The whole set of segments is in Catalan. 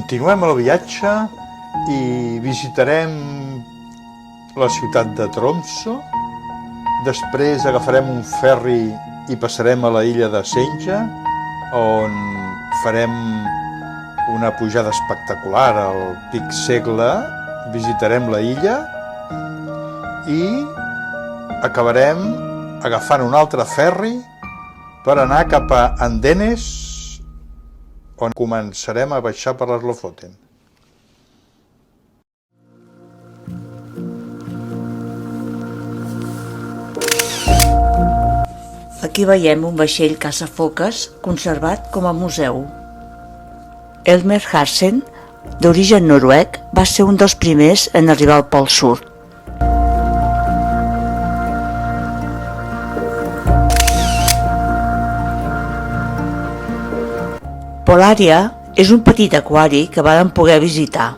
Continuem el viatge i visitarem la ciutat de Tromsø. Després agafarem un ferri i passarem a la illa de Senja, on farem una pujada espectacular al Pic Segle. Visitarem la illa i acabarem agafant un altre ferri per anar cap a Andenes, on començarem a baixar per les Lofoten. Aquí veiem un vaixell caçafoques conservat com a museu. Elmer Hansen, d'origen noruec, va ser un dels primers en arribar al Pol Sud. Polaria és un petit aquari que vàrem poder visitar.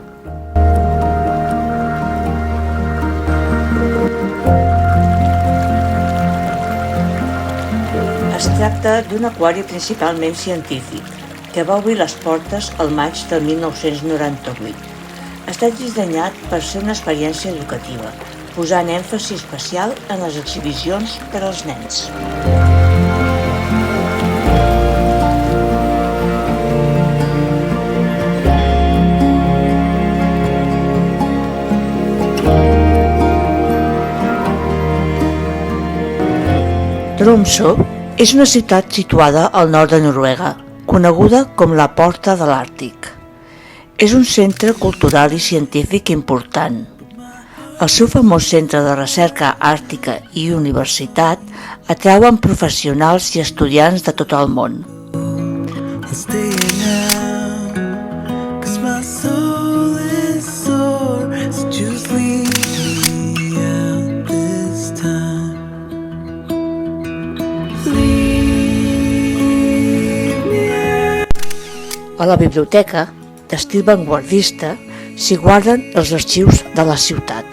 Es tracta d'un aquari principalment científic, que va obrir les portes al maig del 1998. Ha estat dissenyat per ser una experiència educativa, posant èmfasi especial en les exhibicions per als nens. Tromsø és una ciutat situada al nord de Noruega, coneguda com la Porta de l'Àrtic. És un centre cultural i científic important. El seu famós centre de recerca àrtica i universitat atrauen professionals i estudiants de tot el món. A la biblioteca, d'estil vanguardista, s'hi guarden els arxius de la ciutat.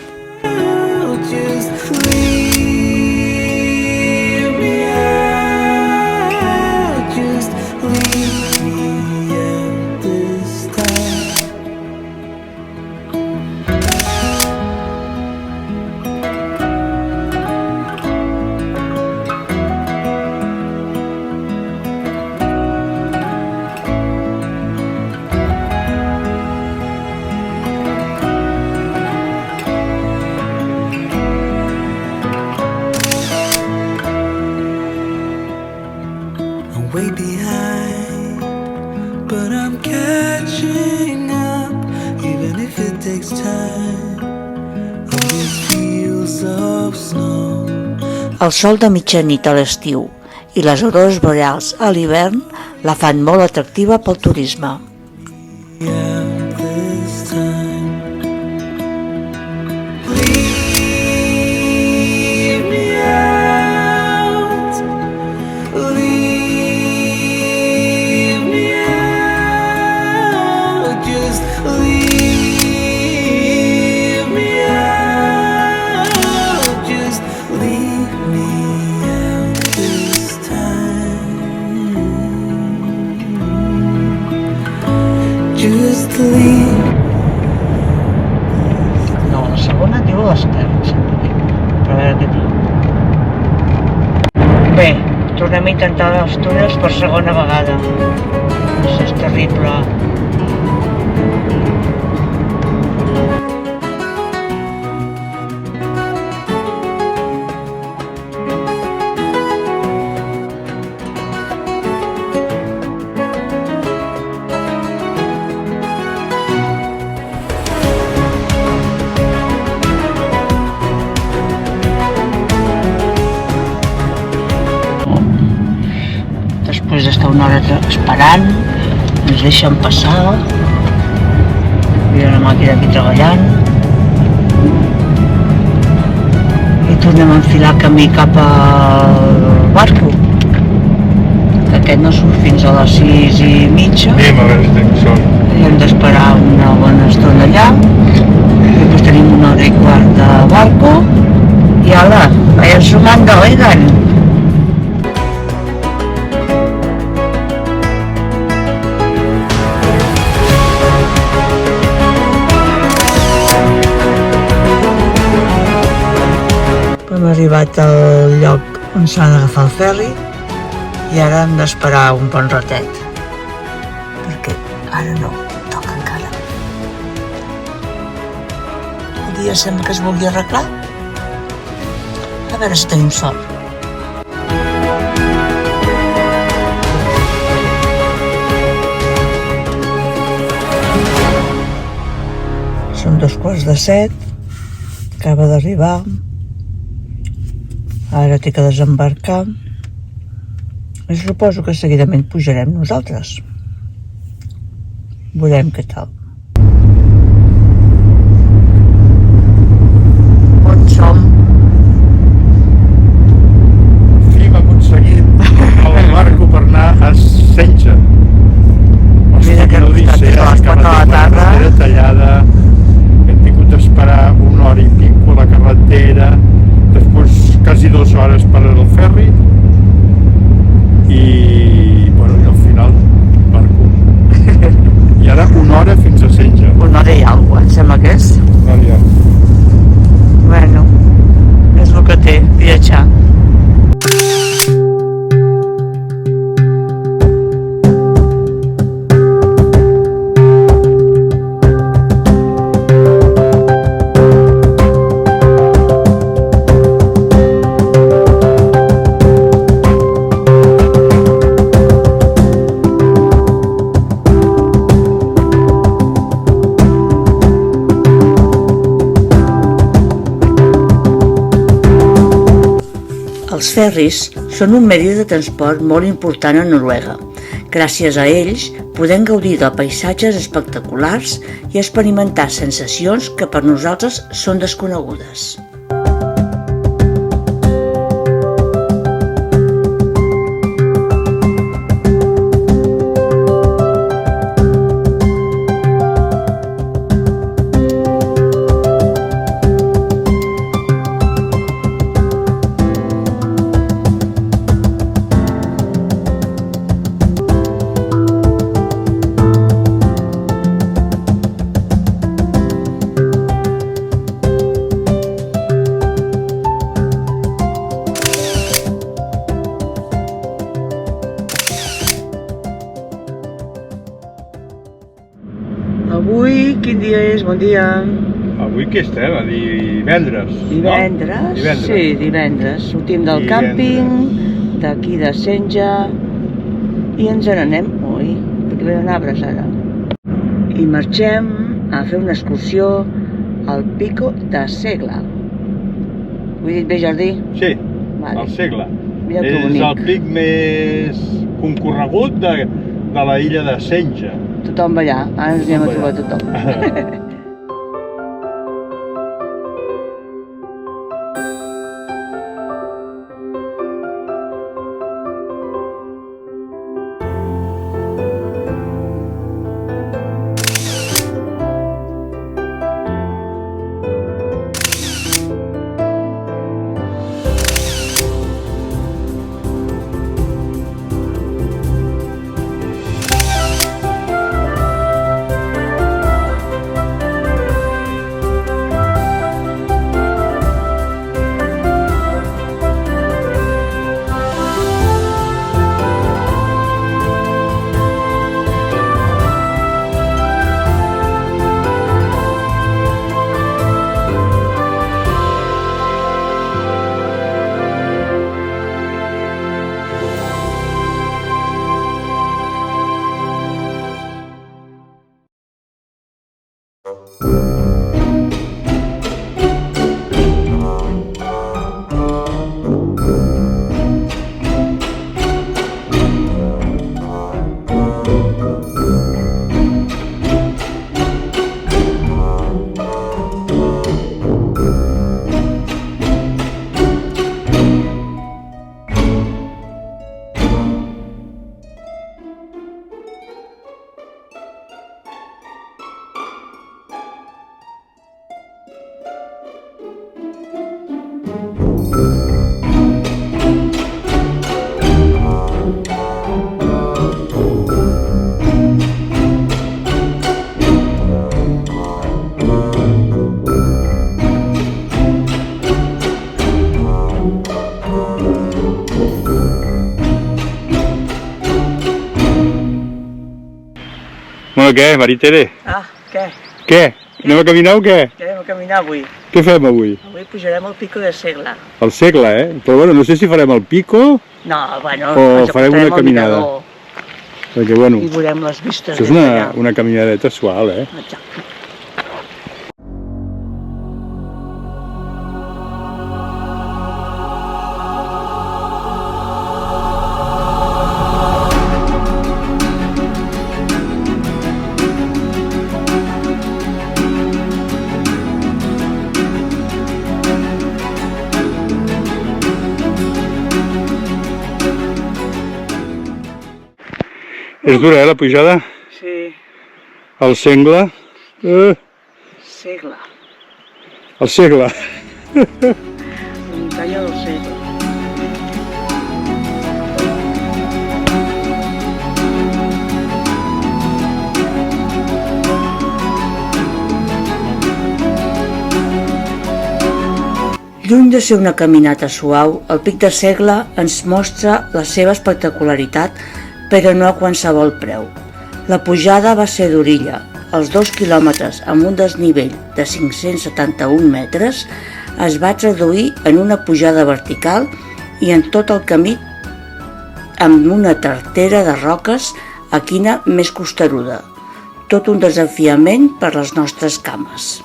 Way behind, but I'm catching up, even if it takes time. On these fields of snow. El sol de mitjanit a l'estiu i les aurores boreals a l'hivern la fan molt atractiva pel turisme. No, la segona diu l'esquerra, però a veure què diu. Bé, tornem a intentar els túnels per segona vegada. Això és terrible. Després d'estar una hora esperant, ens deixen passar. Hi ha una màquina aquí treballant. I tornem a enfilar camí cap al barco. Que aquest no surt fins a les 6:30. Anem a veure si tenim sort. I hem d'esperar una bona estona allà. Després tenim una hora i quart de barco. I ala, vayan sumando, oigan. Hem arribat al lloc on s'ha d'agafar el ferri i ara hem d'esperar un bon ratet, perquè ara no toca encara. El dia sembla que es vulgui arreglar. A veure si tenim sort. Són 7:15, acaba d'arribar, ara té que desembarcar i suposo que seguidament pujarem nosaltres. Veurem què tal. On som? Sí, hem aconseguit el barco per anar a Senja. Mira que l'Odissea, a les 4 de la tarda. Carretera tallada, hem tingut d'esperar 1 hora i pico a la carretera, després quasi 2 hores per al ferri i, bueno, i al final barco. I ara 1 hora fins a Senja. Una hora i alguna cosa, em sembla que és. Aviam. Bueno, és el que té, viatjar. Els ferris són un medi de transport molt important a Noruega. Gràcies a ells podem gaudir de paisatges espectaculars i experimentar sensacions que per nosaltres són desconegudes. Avui, quin dia és? Bon dia. Avui què estem? A divendres, Divendres? no? Divendres. Sí, divendres. Sortim del càmping, d'aquí de Senja, i ens n'anem, perquè venen arbres ara. I marxem a fer una excursió al Pico de Segla. Ho he dit bé, Jardí? Sí, Vale. el Segla. Mira que És bonic. el pic més concorregut de la illa de Senja. Tothom va allà, ara ens anem a trobar tothom. a què, Maritere? Ah, què? Què? Anem a caminar o què? Què anem a caminar avui? Què fem avui? Avui pujarem al Pico de Segla. El Segle, Però bueno, no sé si farem el pico No, bueno, o ens farem apuntarem una al caminada. mirador Perquè, bueno, I veurem les vistes això és des d'allà. una caminadeta sual, Exacte. És dura, la pujada? Sí, El Segle. Segla. El Segle. La muntanya del Segla. Lluny de ser una caminata suau, el Pic de Segla ens mostra la seva espectacularitat, però no a qualsevol preu. La pujada va ser d'orilla. Els 2 quilòmetres amb un desnivell de 571 metres es va traduir en una pujada vertical i en tot el camí amb una tartera de roques a quina més costeruda. Tot un desafiament per les nostres cames.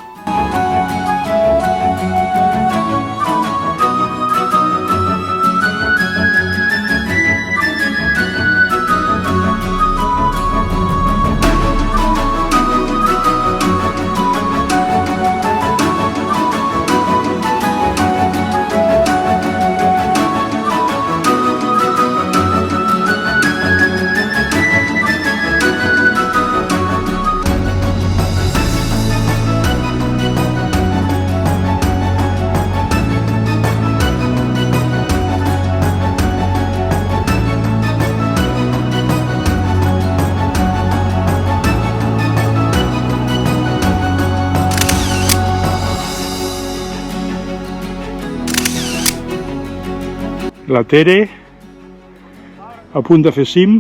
La Tere, a punt de fer cim.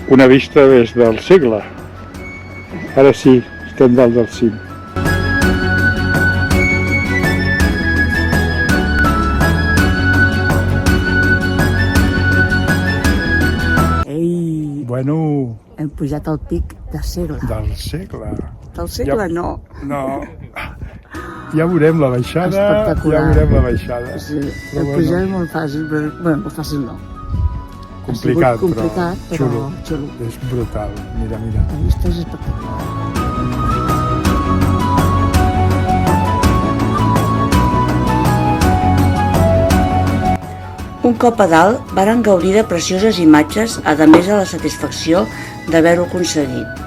Una vista des del Segle. Ara sí, estem dalt del cim. Bueno, Hem pujat al Pic de Segla. del Segle. Del Segla no. No. Ja veurem la baixada. Espectacular. Ja veurem la baixada. Sí, Però el bueno. pujar és molt fàcil, però... Bueno, molt fàcil no. Complicat, Ha sigut complicat, però xulo. xulo. És brutal. Mira, mira. La vista és espectacular. Un cop a dalt, varen gaudir de precioses imatges, a més de la satisfacció d'haver-ho aconseguit.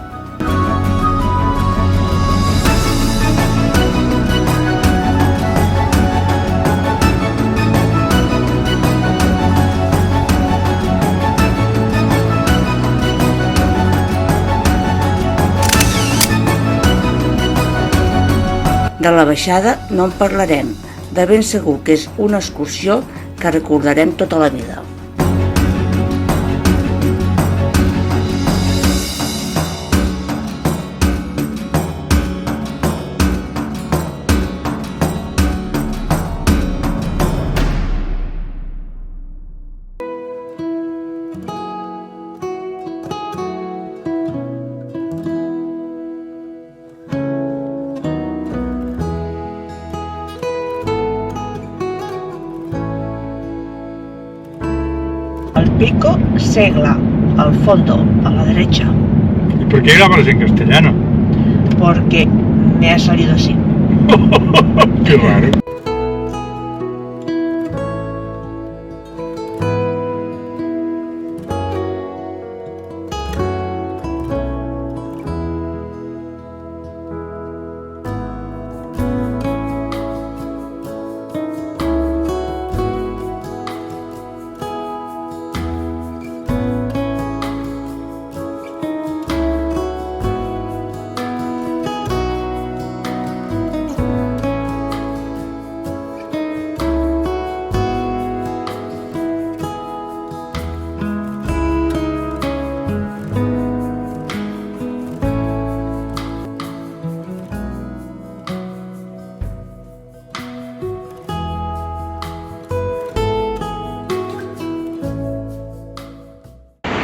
De la baixada no en parlarem, de ben segur que és una excursió que recordarem tota la vida. El Pico Segla, al fondo, a la derecha, ¿Y por qué grabas en castellano? porque me ha salido así. Qué raro.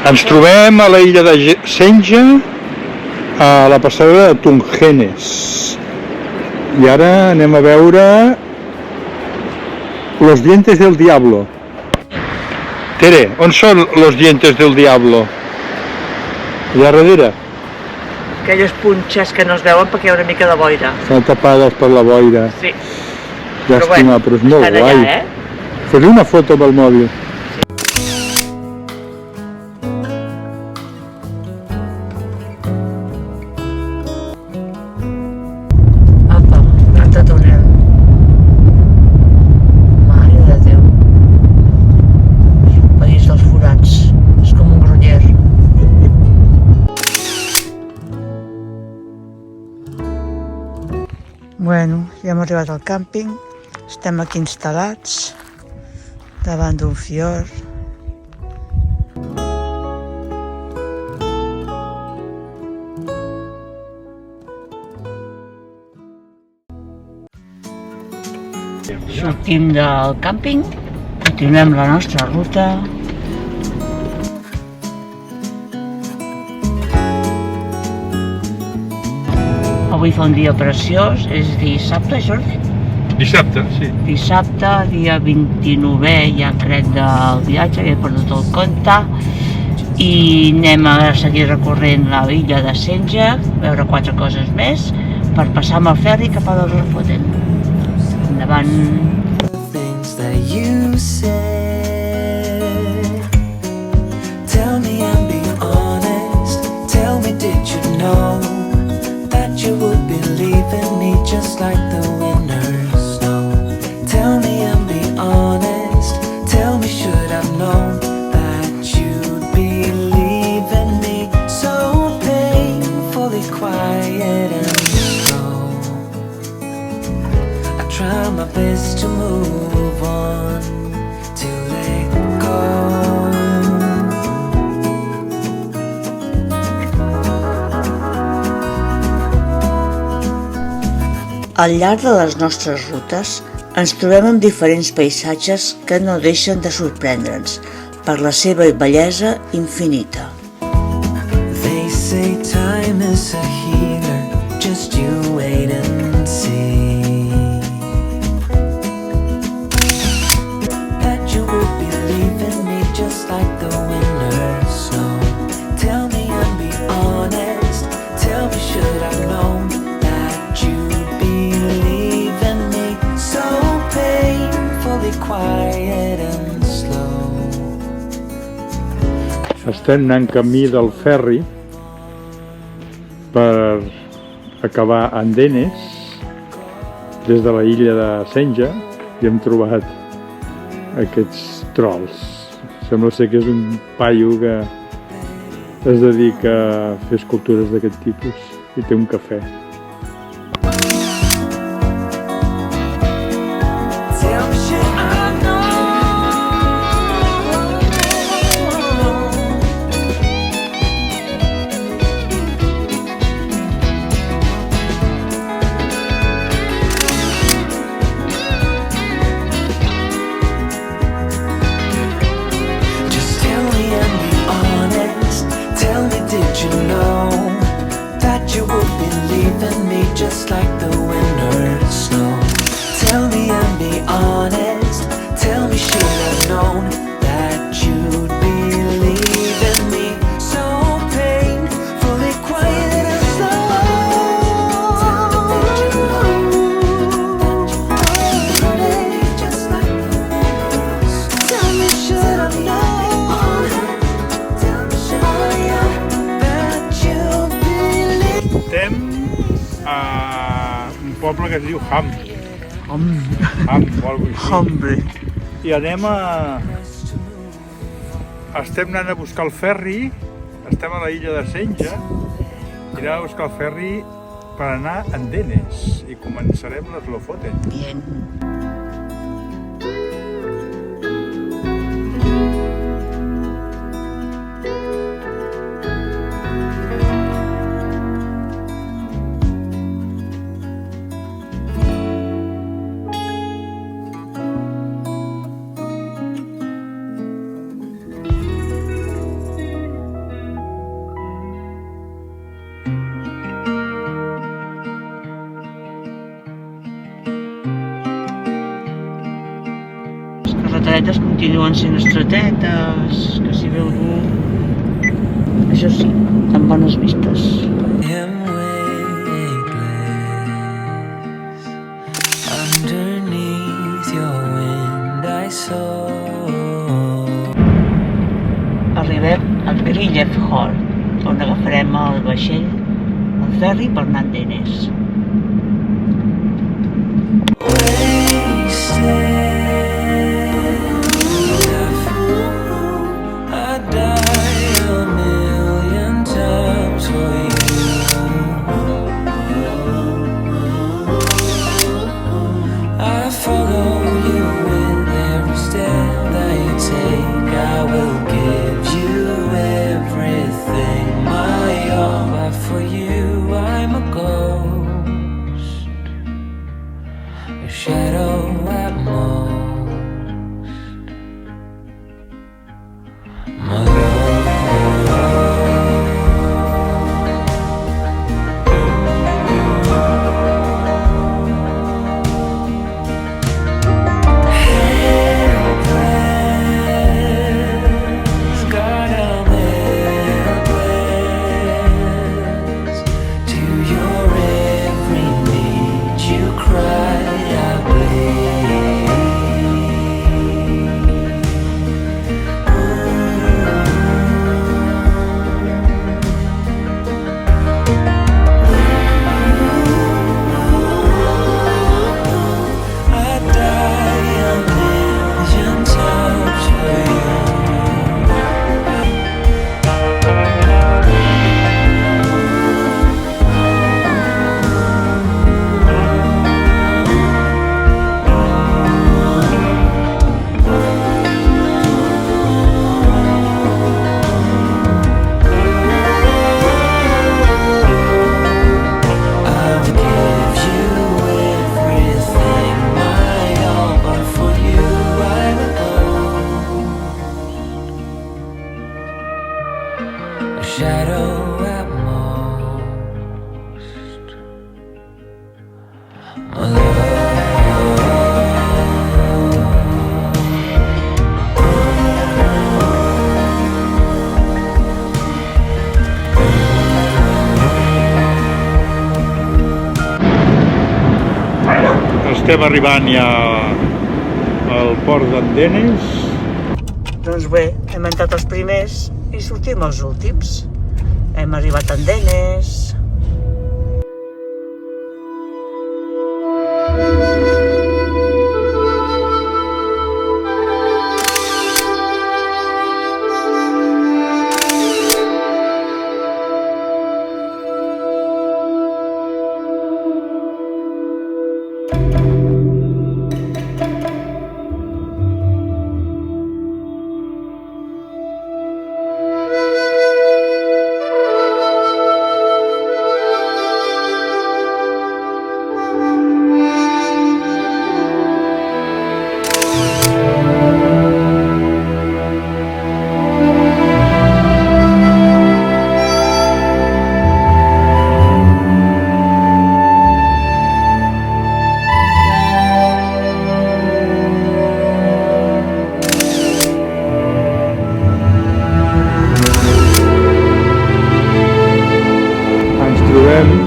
Ens trobem a la illa de Senja, a la passarel·la de Tungenes. I ara anem a veure Los dientes del diablo. Tere, on són los dientes del diablo? Allà darrere. Aquelles punxes que no es veuen perquè hi ha una mica de boira. Estan tapades per la boira. Sí. Llàstima, però és molt estan guai. allà, Fes-li una foto amb el mòbil. Apa, un altre túnel. Mare de Déu. El país dels forats. És com un grunyer. Bueno, ja hem arribat al càmping. Estem aquí instal·lats davant d'un fiord. Sortim del càmping, continuem la nostra ruta. Avui fa un dia preciós, és dissabte, Jordi? Dissabte, sí. Dissabte, dia 29è, ja crec, del viatge, ja he perdut el compte. I anem a seguir recorrent la illa de Senja, veure 4 coses més, per passar amb el ferri cap a los Lofoten. Endavant. Things that you said. Tell me and be honest. Tell me, did you know that you would be leaving me just like the winter's snow? Tell me and be honest. Tell me, should I've known that you'd be leaving me so painfully quiet and slow? I try my best to move on, to let go. Al llarg de les nostres rutes ens trobem amb diferents paisatges que no deixen de sorprendre'ns per la seva bellesa infinita. They say time is a healer, just you wait and see. That you would be leaving me just like the winter's snow. Tell me and be honest, tell me, should I known that you'd be leaving me so painfully quiet and slow? Estem anant camí del ferri per acabar a Andenes des de la illa de Senja i hem trobat aquests trolls. Sembla ser que és un paio que es dedica a fer escultures d'aquest tipus i té un cafè. Tell me, should I know? Just tell me and be honest. Tell me, did you know that you would be leaving me just like the winter snow? Tell me and be honest. Tell me, should I've known that you'd be leaving me so painfully quiet and slow? Tell me, did you know that you'd be leaving me just like the winter snow? Tell me, should I've known? Tell me, should I know that you'd be leaving? Estem a un poble que es diu Ham o alguna cosa així. Hombre. I anem a... Estem anant a buscar el ferri, estem a la illa de Senja i anem a buscar el ferri per anar a Andenes i començarem les Lofoten. Bien. carretes continuen sent estretetes, que s'hi veu dur. Això sí, amb bones vistes. am weightless. Underneath your wind I soar. Arribem a Grillef Hall, on agafarem el vaixell, el ferri per anar a Andenes. Shadow at most, my helpless, God, I'm helpless. To your every need you cry. Shadow at most, my Estem arribant ja al port d'Andenes. Doncs bé, hem entrat els primers i sortim els últims. Hem arribat a Andenes.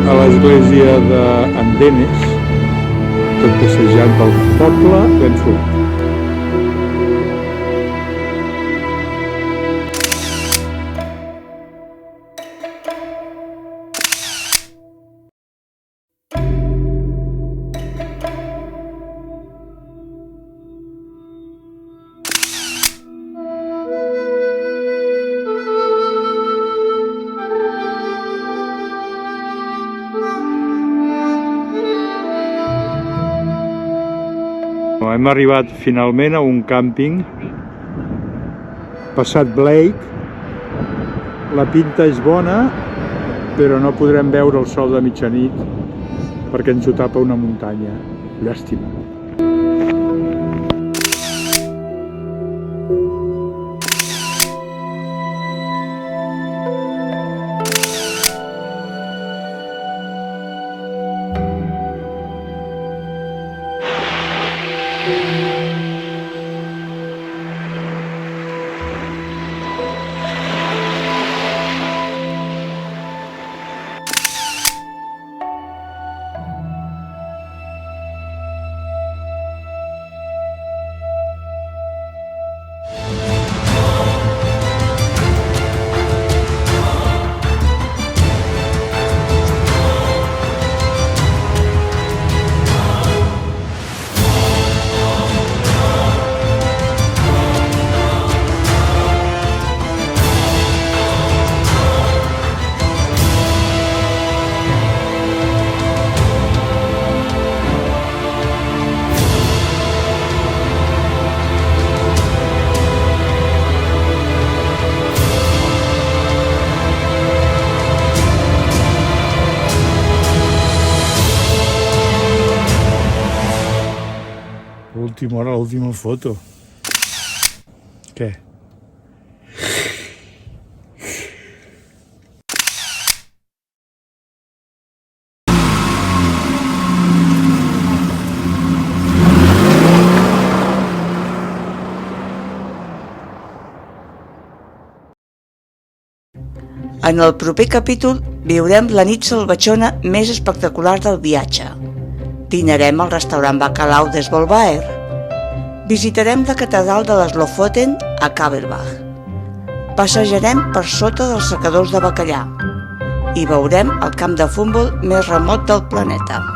A l'església d'Andenes, tot passejant pel poble ben fort. Hem arribat finalment a un càmping passat Blake. La pinta és bona, però no podrem veure el sol de mitjanit perquè ens ho tapa una muntanya. Llàstima. L'última hora, l'última foto. Què? En el proper capítol viurem la nit salvatjona més espectacular del viatge. Dinarem al restaurant Bacalao d'Esvolvaer. Visitarem la catedral de les Lofoten a Kabelbach. Passejarem per sota dels secadors de bacallà i veurem el camp de futbol més remot del planeta.